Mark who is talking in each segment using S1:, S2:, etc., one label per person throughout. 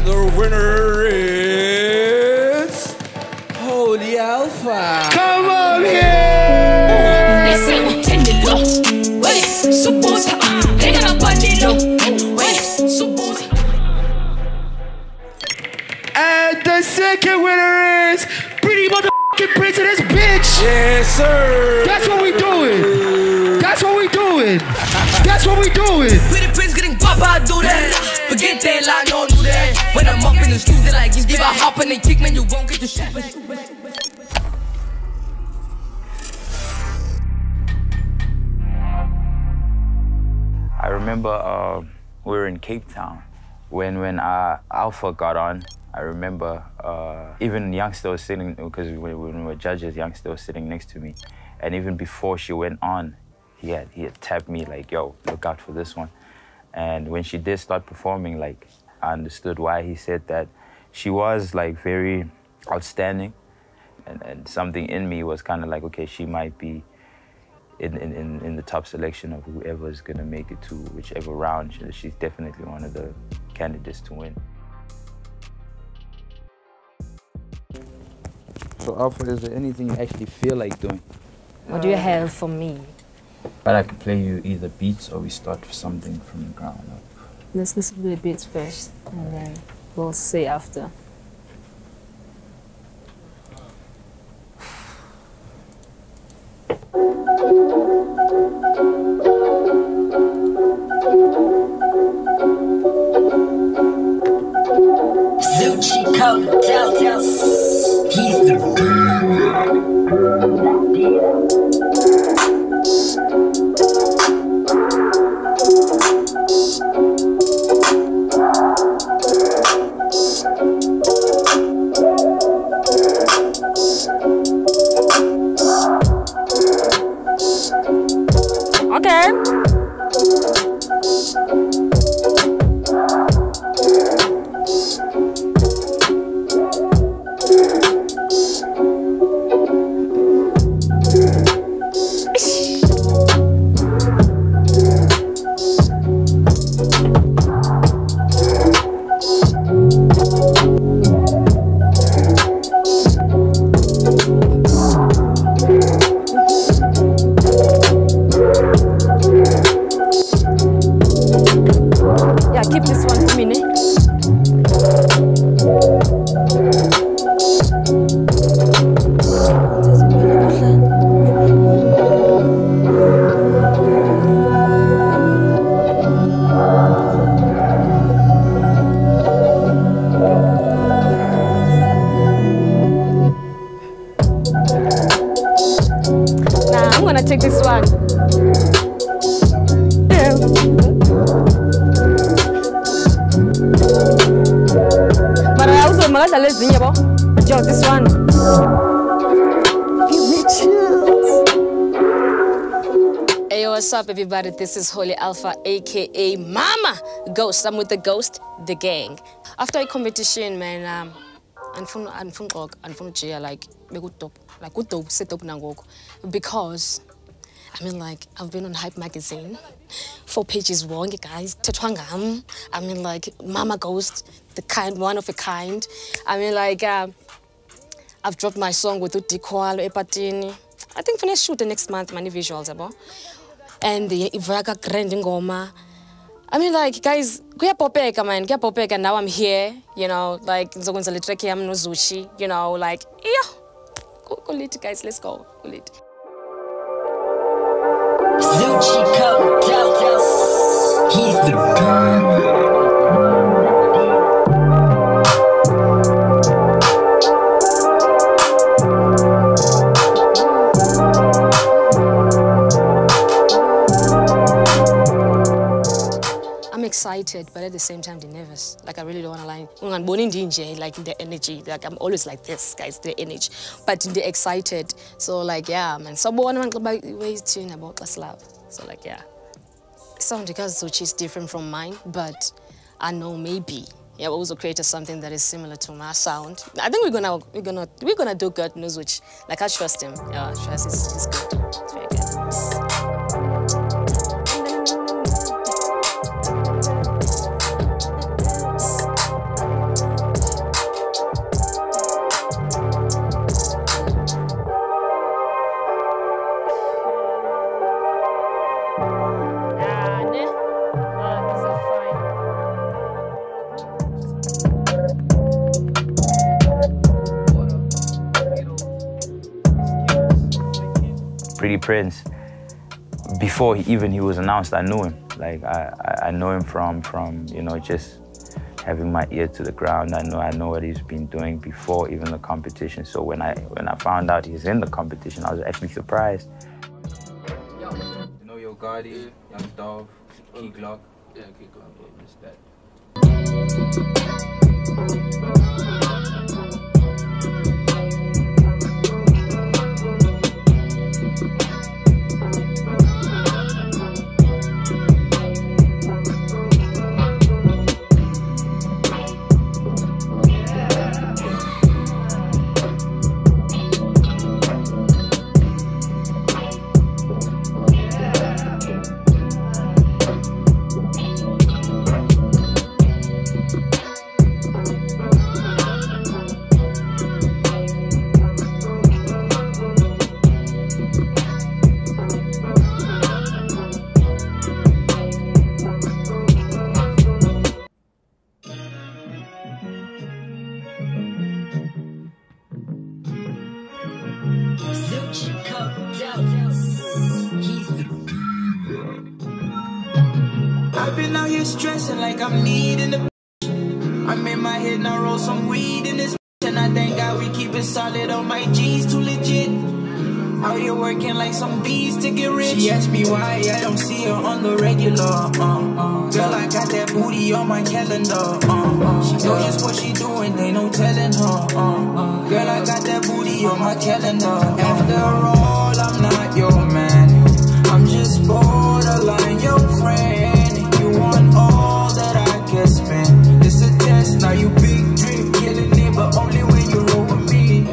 S1: The winner is Holy Alpha.
S2: Come on here! And the second winner is Priddy motherfucking Prince of this bitch!
S1: Yes, sir!
S2: That's what we doing! That's what we doing! That's what we doing!
S3: Priddy Prince getting papa, do that. Forget that line, don't do that. When I'm up in the studio like this, give a hop and a kick, man, you won't get the shit.
S4: I remember we were in Cape Town when Alpha got on. I remember even Youngster was sitting, because when we were judges, Youngster was sitting next to me. And even before she went on, he had tapped me like, yo, look out for this one. And when she did start performing, like, I understood why he said that. She was like very outstanding. And something in me was kind of like, okay, she might be in the top selection of whoever is going to make it to whichever round. She's definitely one of the candidates to win. So Alpha, is there anything you actually feel like doing?
S5: What do you have for me?
S4: But I could play you either beats or we start something from the ground up.
S5: Let's listen to the beats first, and then we'll see after.
S3: Zoocci Coke Dope, he's the
S5: Take this one. Yeah. But I also just this one. Give me chills. Hey, what's up, everybody? This is Holy Alpha, aka Mama Ghost. I'm with the Ghost, the gang. After a competition, man, because I mean, like, I've been on Hype magazine, 4 pages long, guys. Tetwangam. I mean, like, Mama Ghost, the kind, one of a kind. I mean, like, I've dropped my song with Utikwalo Epatini. I think for next shoot the next month, many visuals about. And the Ivraga Grandingoma. I mean, like, guys, and now I'm here, you know, like, Zoocci, you know, like, yeah. Go lit, guys, let's go. Go lit.
S3: Zoocci Coke Dope, he's the
S5: I'm excited, but at the same time, nervous. Like, I really don't want to lie. I'm born in DJ, like, the energy. Like, I'm always like this, guys, the energy. But they're excited. So, like, yeah, man. So, what I'm ways tune about class love. So, like, yeah. Sound because Zoocci is different from mine, but I know maybe yeah, we'll also create something that is similar to my sound. I think we're gonna do good, no Zoocci. Like, I trust him. Yeah, I trust he's good. It's very good.
S4: Priddy Prince, before he was announced, I knew him. Like I know him from you know, just having my ear to the ground. I know what he's been doing before even the competition. So when I found out he's in the competition, I was actually surprised.
S1: You know your Gotti, Young Dove, Key Glock.
S6: Yeah, Key Glock.
S1: Yeah, it's that.
S3: Zoocci Coke Dope.
S7: I've been out here stressing like I'm needing the. I'm in my head now, roll some weed in this. And I thank God we keep it solid on my G's too legit. Out here working like some bees to get rich. She asked me why I don't see her on the regular. Girl, I got that booty on my calendar. She know just what she doing, ain't no telling her. Girl, I got that booty on my calendar. After all, I'm not your man. I'm just borderline your friend. You want all that I can spend. It's a test, now you big dream, killing it, but only when you roll with me.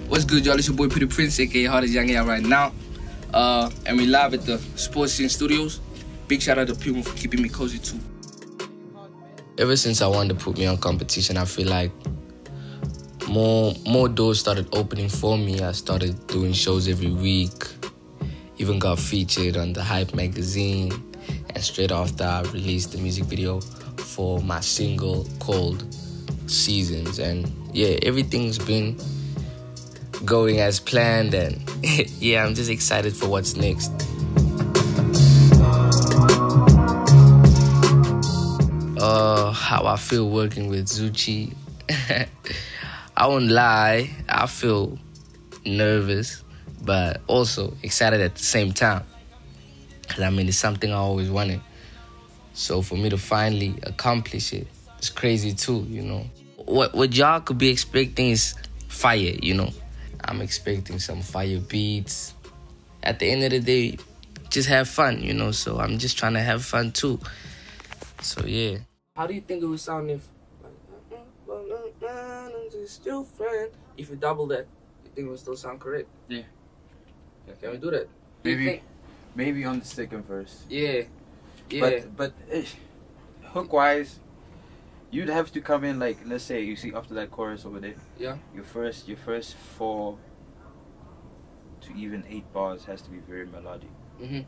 S6: What's good, y'all? It's your boy Priddy Prince, aka Hardest Young out right now. And we live at the Sportscene Studios. Big shout out to people for keeping me cozy too. Ever since I wanted to put me on competition, I feel like more doors started opening for me. I started doing shows every week. Even got featured on the Hype magazine. And straight after, I released the music video for my single called Seasons. And yeah, everything's been going as planned, and yeah, I'm just excited for what's next. How I feel working with Zoocci. I won't lie, I feel nervous, but also excited at the same time. Cause I mean, it's something I always wanted. So for me to finally accomplish it, it's crazy too, you know. What y'all could be expecting is fire, you know. I'm expecting some fire beats. At the end of the day, just have fun, you know. So I'm just trying to have fun too. So yeah. How do you think it would sound if, I'm just your friend? If you double that, you think it would still sound correct?
S1: Yeah.
S6: Can we do that?
S1: Maybe on the second verse.
S6: Yeah. Yeah.
S1: But hook wise, you'd have to come in like, let's say you see after that chorus over there.
S6: Yeah.
S1: Your first 4 to even 8 bars has to be very melodic.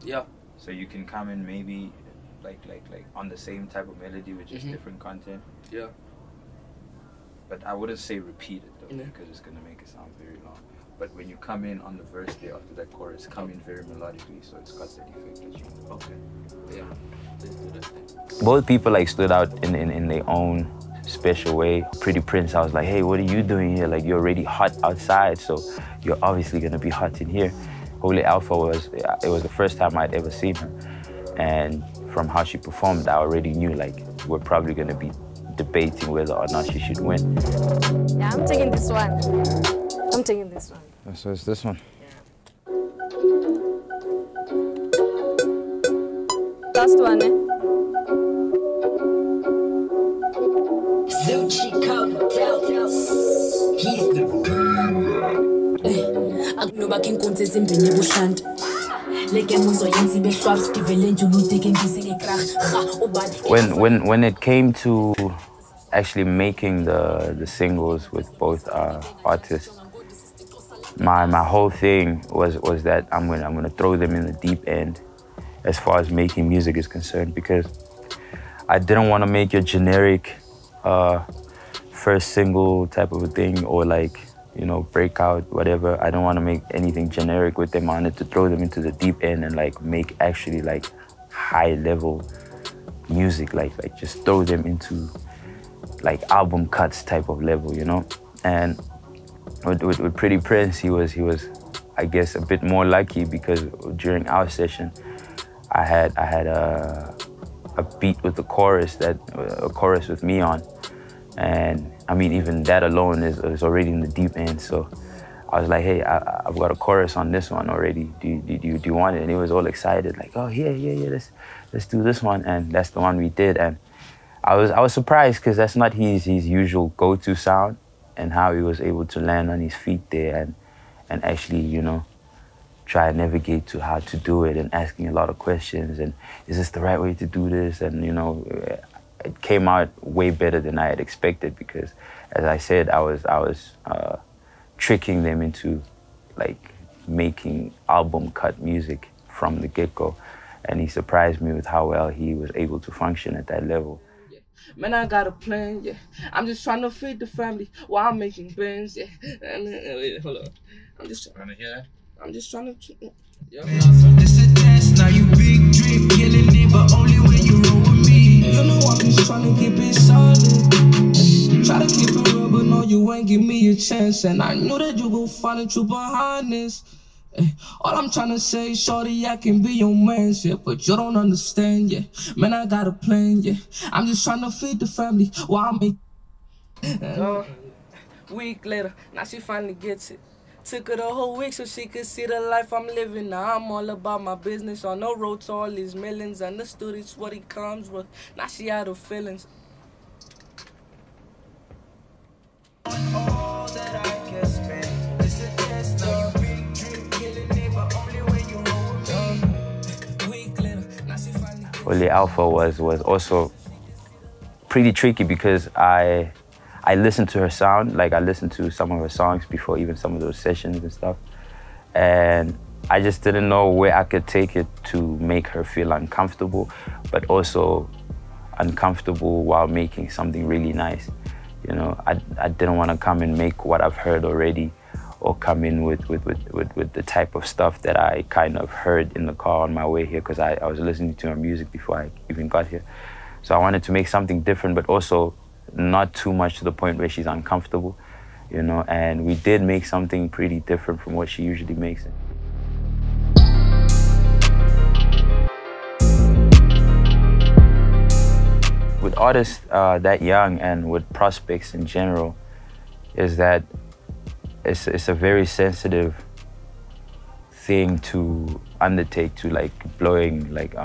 S6: Yeah.
S1: So you can come in maybe like on the same type of melody with just different content.
S6: Yeah.
S1: But I wouldn't say repeat it though,
S6: Yeah.
S1: because it's gonna make it sound very long. But when you come in on the verse there after that chorus, come in very melodically, so it's got that effect that you want.
S6: Okay. Yeah. Let's do that thing.
S4: Both people like stood out in their own special way. Priddy Prince, I was like, hey, what are you doing here? Like, you're already hot outside, so you're obviously gonna be hot in here. Holy Alpha it was the first time I'd ever seen her. And from how she performed, I already knew like we're probably gonna be debating whether or not she should win.
S5: Yeah, I'm taking this one. I'm taking this one.
S4: So it's this one.
S5: Yeah. Last one, eh?
S3: Zoocci Coke Dope. He's the akunoba kinkonzo ezimbini ebuhlanti leke muzo yenzi behlwafu divele nje ubudeke ngizile krag
S4: When it came to actually making the singles with both artists, my whole thing was that I'm gonna throw them in the deep end as far as making music is concerned, because I didn't want to make your generic first single type of a thing, or like you know, break out, whatever. I don't want to make anything generic with them. I wanted to throw them into the deep end and like make actually like high level music, like just throw them into like album cuts type of level, you know. And with Priddy Prince, he was I guess a bit more lucky because during our session, I had a beat with the chorus, a chorus with me on, and I mean even that alone is already in the deep end. So I was like, hey, I've got a chorus on this one already. Do you want it? And he was all excited, like, oh yeah, let's do this one, and that's the one we did. And I was surprised because that's not his usual go-to sound, and how he was able to land on his feet there and actually, you know, try and navigate to how to do it and asking a lot of questions and is this the right way to do this? And, you know, it came out way better than I had expected because, as I said, I was tricking them into like making album cut music from the get-go. And he surprised me with how well he was able to function at that level.
S6: Man, I got a plan, yeah. I'm just trying to feed the family while I'm making bands, yeah. And wait, hold on. I'm just trying to hear that. I'm just trying to. Yeah.
S7: This a test, now you big drip, killing it, but only when you roll with me. You know I'm just trying to keep it solid. Try to keep it real, but no, you ain't give me a chance. And I knew that you gon' find the truth behind this. All I'm trying to say, shorty, I can be your man, yeah, but you don't understand, yeah. Man, I got a plan, yeah. I'm just trying to feed the family while I make.
S6: Week later, now she finally gets it. Took her the whole week so she could see the life I'm living. Now I'm all about my business, on the road to all these millions. Understood it's what it comes with. Now she out of feelings.
S7: All that I can spend. This a test, now you big drip, killing it, but only when you roll with me. Week later, now she finally gets it.
S4: Holy Alpha was also pretty tricky because I listened to her sound, like I listened to some of her songs before even some of those sessions and stuff. And I just didn't know where I could take it to make her feel uncomfortable, but also uncomfortable while making something really nice. You know, I didn't want to come and make what I've heard already or come in with the type of stuff that I kind of heard in the car on my way here because I was listening to her music before I even got here. So I wanted to make something different, but also not too much to the point where she's uncomfortable, you know, and we did make something pretty different from what she usually makes. With artists that young and with prospects in general, is that it's a very sensitive thing to undertake to like blowing like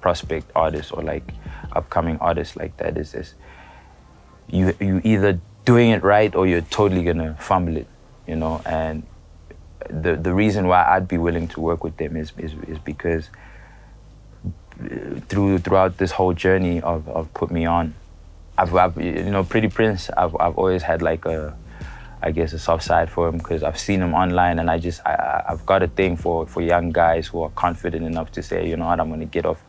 S4: prospect artists or like upcoming artists like that. Is you either doing it right or you're totally gonna fumble it, you know. And the reason why I'd be willing to work with them is because throughout this whole journey of Put Me On, I've you know, Priddy Prince, I've always had like I guess a soft side for him because I've seen him online, and I've got a thing for young guys who are confident enough to say, you know what, I'm gonna get off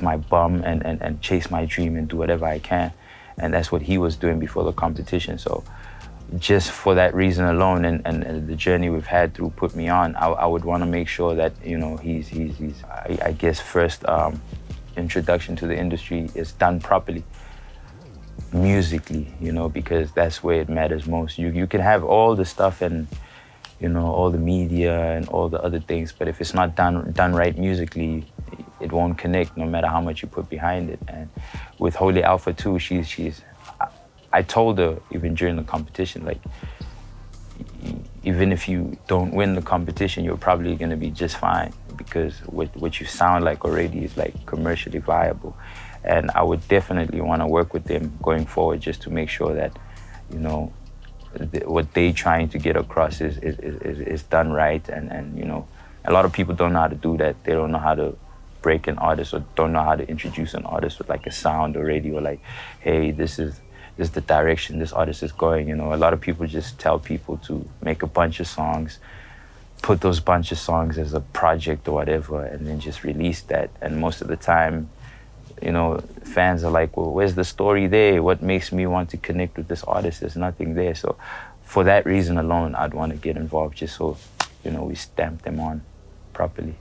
S4: my bum and chase my dream and do whatever I can. And that's what he was doing before the competition. So just for that reason alone and the journey we've had through Put Me On, I would want to make sure that, you know, he's I guess first introduction to the industry is done properly, musically, you know, because that's where it matters most. You can have all the stuff and, you know, all the media and all the other things, but if it's not done right musically, it won't connect no matter how much you put behind it. And with Holy Alpha too, I told her even during the competition, like, even if you don't win the competition, you're probably gonna be just fine because what you sound like already is like commercially viable. And I would definitely want to work with them going forward just to make sure that, you know, what they're trying to get across is done right. And you know, a lot of people don't know how to do that. They don't know how to break an artist or don't know how to introduce an artist with like a sound already, or like, hey, this is the direction this artist is going. You know, a lot of people just tell people to make a bunch of songs, put those bunch of songs as a project or whatever, and then just release that. And most of the time, you know, fans are like, well, where's the story there? What makes me want to connect with this artist? There's nothing there. So for that reason alone, I'd want to get involved just so, you know, we stamp them on properly.